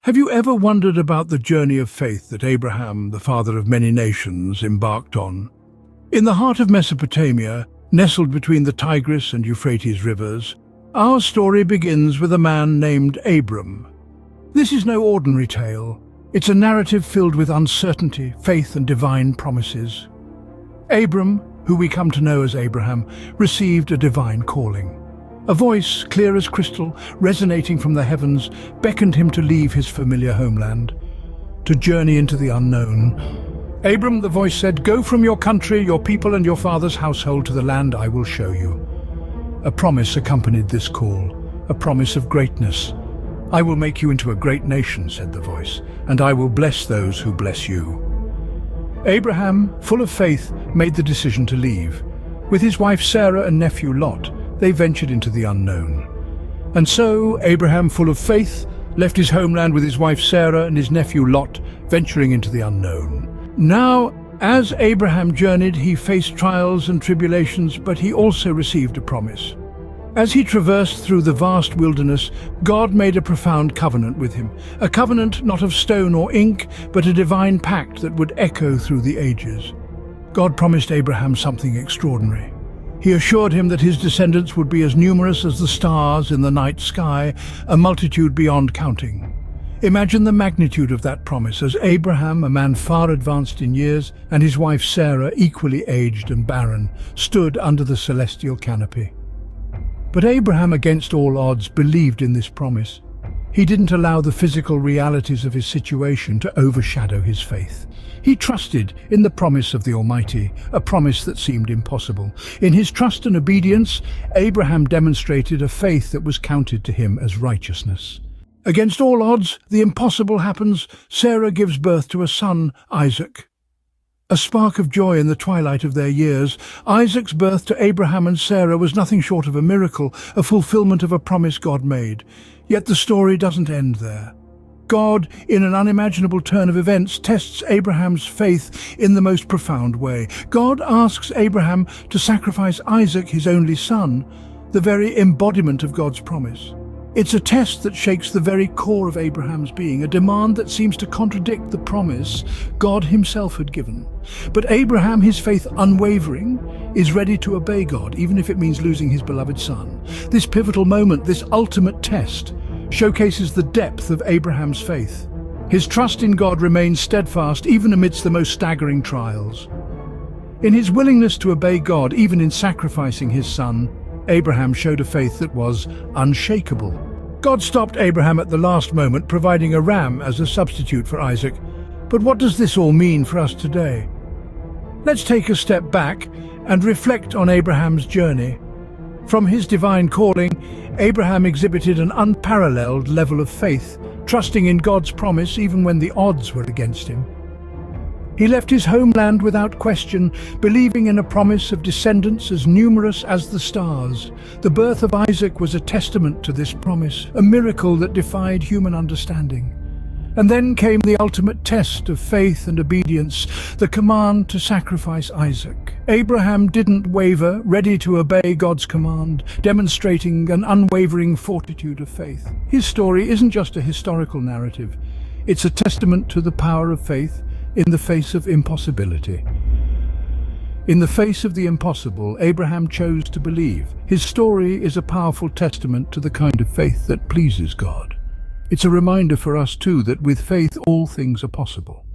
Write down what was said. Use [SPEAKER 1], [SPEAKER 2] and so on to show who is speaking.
[SPEAKER 1] Have you ever wondered about the journey of faith that Abraham, the father of many nations, embarked on? In the heart of Mesopotamia, nestled between the Tigris and Euphrates rivers, our story begins with a man named Abram. This is no ordinary tale. It's a narrative filled with uncertainty, faith, and divine promises. Abram, who we come to know as Abraham, received a divine calling. A voice, clear as crystal, resonating from the heavens, beckoned him to leave his familiar homeland, to journey into the unknown. Abram, the voice said, "Go from your country, your people and your father's household to the land I will show you." A promise accompanied this call, a promise of greatness. "I will make you into a great nation," said the voice, "and I will bless those who bless you." Abraham, full of faith, made the decision to leave. With his wife Sarah and nephew Lot, they ventured into the unknown. And so, Abraham, full of faith, left his homeland with his wife Sarah and his nephew Lot, venturing into the unknown. Now, as Abraham journeyed, he faced trials and tribulations, but he also received a promise. As he traversed through the vast wilderness, God made a profound covenant with him, a covenant not of stone or ink, but a divine pact that would echo through the ages. God promised Abraham something extraordinary. He assured him that his descendants would be as numerous as the stars in the night sky, a multitude beyond counting. Imagine the magnitude of that promise as Abraham, a man far advanced in years, and his wife Sarah, equally aged and barren, stood under the celestial canopy. But Abraham, against all odds, believed in this promise. He didn't allow the physical realities of his situation to overshadow his faith. He trusted in the promise of the Almighty, a promise that seemed impossible. In his trust and obedience, Abraham demonstrated a faith that was counted to him as righteousness. Against all odds, the impossible happens. Sarah gives birth to a son, Isaac. A spark of joy in the twilight of their years, Isaac's birth to Abraham and Sarah was nothing short of a miracle, a fulfillment of a promise God made. Yet the story doesn't end there. God, in an unimaginable turn of events, tests Abraham's faith in the most profound way. God asks Abraham to sacrifice Isaac, his only son, the very embodiment of God's promise. It's a test that shakes the very core of Abraham's being, a demand that seems to contradict the promise God himself had given. But Abraham, his faith unwavering, is ready to obey God, even if it means losing his beloved son. This pivotal moment, this ultimate test, showcases the depth of Abraham's faith. His trust in God remains steadfast even amidst the most staggering trials. In his willingness to obey God, even in sacrificing his son, Abraham showed a faith that was unshakable. God stopped Abraham at the last moment, providing a ram as a substitute for Isaac. But what does this all mean for us today? Let's take a step back and reflect on Abraham's journey. From his divine calling, Abraham exhibited an unparalleled level of faith, trusting in God's promise even when the odds were against him. He left his homeland without question, believing in a promise of descendants as numerous as the stars. The birth of Isaac was a testament to this promise, a miracle that defied human understanding. And then came the ultimate test of faith and obedience, the command to sacrifice Isaac. Abraham didn't waver, ready to obey God's command, demonstrating an unwavering fortitude of faith. His story isn't just a historical narrative. It's a testament to the power of faith in the face of impossibility. In the face of the impossible, Abraham chose to believe. His story is a powerful testament to the kind of faith that pleases God. It's a reminder for us too that with faith all things are possible.